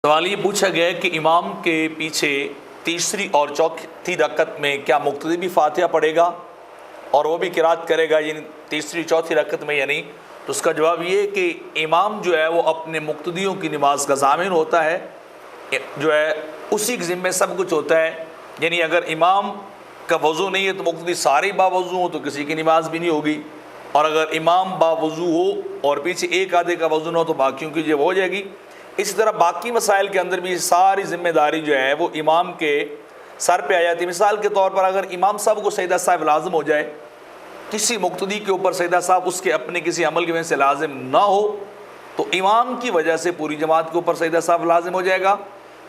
سوال یہ پوچھا گیا کہ امام کے پیچھے تیسری اور چوتھی رکعت میں کیا مقتدی بھی فاتحہ پڑھے گا اور وہ بھی قرات کرے گا، یعنی تیسری چوتھی رکعت میں یا نہیں؟ تو اس کا جواب یہ ہے کہ امام جو ہے وہ اپنے مقتدیوں کی نماز کا ضامن ہوتا ہے، جو ہے اسی کے ذمے سب کچھ ہوتا ہے. یعنی اگر امام کا وضو نہیں ہے تو مقتدی سارے باوضو ہو تو کسی کی نماز بھی نہیں ہوگی، اور اگر امام باوضو ہو اور پیچھے ایک آدھے کا وضو نہ ہو تو باقیوں کی جو ہو جائے گی. اسی طرح باقی مسائل کے اندر بھی ساری ذمہ داری جو ہے وہ امام کے سر پہ آ جاتی ہے. مثال کے طور پر اگر امام صاحب کو سجدہ صاحب لازم ہو جائے، کسی مقتدی کے اوپر سجدہ صاحب اس کے اپنے کسی عمل کی وجہ سے لازم نہ ہو تو امام کی وجہ سے پوری جماعت کے اوپر سجدہ صاحب لازم ہو جائے گا.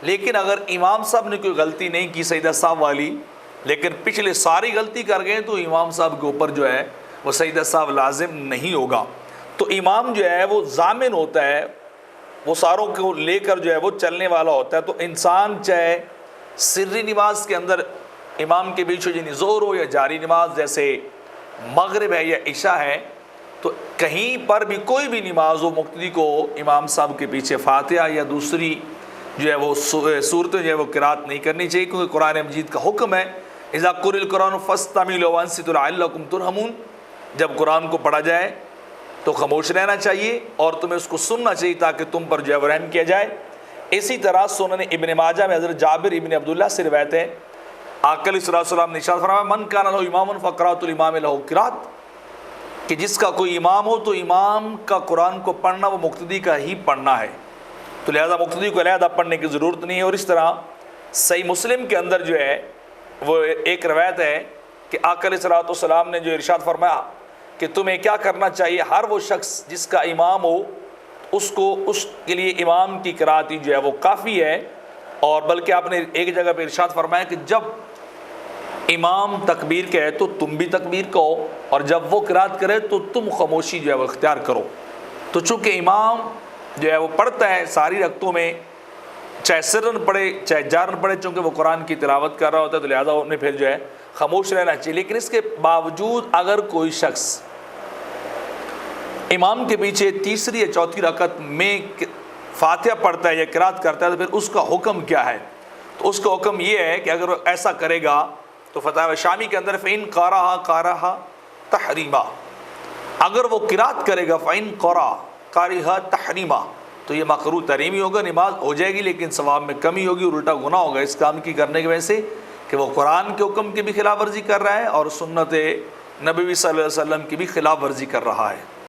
لیکن اگر امام صاحب نے کوئی غلطی نہیں کی سجدہ صاحب والی، لیکن پچھلے ساری غلطی کر گئے تو امام صاحب کے اوپر جو ہے وہ سجدہ صاحب لازم نہیں ہوگا. تو امام جو ہے وہ ضامن ہوتا ہے، وہ ساروں کو لے کر جو ہے وہ چلنے والا ہوتا ہے. تو انسان چاہے سری نماز کے اندر امام کے بیچ یعنی ظہر ہو یا جاری نماز جیسے مغرب ہے یا عشاء ہے، تو کہیں پر بھی کوئی بھی نماز ہو مقتدی کو امام صاحب کے پیچھے فاتحہ یا دوسری جو ہے وہ صورتیں جو ہے وہ قرات نہیں کرنی چاہیے، کیونکہ قرآن مجید کا حکم ہے اذا قرئ القرآن فاستمعوا وانصتوا لعلکم ترحمون. جب قرآن کو پڑھا جائے تو خاموش رہنا چاہیے اور تمہیں اس کو سننا چاہیے تاکہ تم پر جو ہے رحم کیا جائے. اسی طرح سنن ابن ماجہ میں حضرت جابر ابن عبداللہ سے روایت ہے، آقا علیہ السلام نے ارشاد فرمایا من کان لہ امام فقراۃ الامام لہ قرات، کہ جس کا کوئی امام ہو تو امام کا قرآن کو پڑھنا وہ مقتدی کا ہی پڑھنا ہے، تو لہذا مقتدی کو علیحدہ پڑھنے کی ضرورت نہیں ہے. اور اس طرح صحیح مسلم کے اندر جو ہے وہ ایک روایت ہے کہ آقا علیہ السلام نے جو ارشاد فرمایا کہ تمہیں کیا کرنا چاہیے، ہر وہ شخص جس کا امام ہو اس کے لیے امام کی قرات جو ہے وہ کافی ہے. اور بلکہ آپ نے ایک جگہ پہ ارشاد فرمایا کہ جب امام تکبیر کہے تو تم بھی تکبیر کہو، اور جب وہ قرات کرے تو تم خاموشی جو ہے وہ اختیار کرو. تو چونکہ امام جو ہے وہ پڑھتا ہے ساری رکعتوں میں، چاہے سرن پڑھے چاہے جارن پڑھے، چونکہ وہ قرآن کی تلاوت کر رہا ہوتا ہے تو لہذا انہیں پھر جو ہے خاموش رہنا چاہیے. لیکن اس کے باوجود اگر کوئی شخص امام کے پیچھے تیسری یا چوتھی رکعت میں فاتحہ پڑھتا ہے یا قرات کرتا ہے تو پھر اس کا حکم کیا ہے؟ تو اس کا حکم یہ ہے کہ اگر وہ ایسا کرے گا تو فتاوی شامی کے اندر فَإِن قَرَأَ تحریما، اگر وہ قرات کرے گا فَإِن قَرَأَ تحریما تو یہ مکروہ تحریمی ہوگا، نماز ہو جائے گی لیکن ثواب میں کمی ہوگی اور الٹا گناہ ہوگا اس کام کی کرنے کی وجہ سے کہ وہ قرآن کے حکم کی بھی خلاف ورزی کر رہا ہے اور سنت نبوی صلی اللہ علیہ وسلم کی بھی خلاف ورزی کر رہا ہے.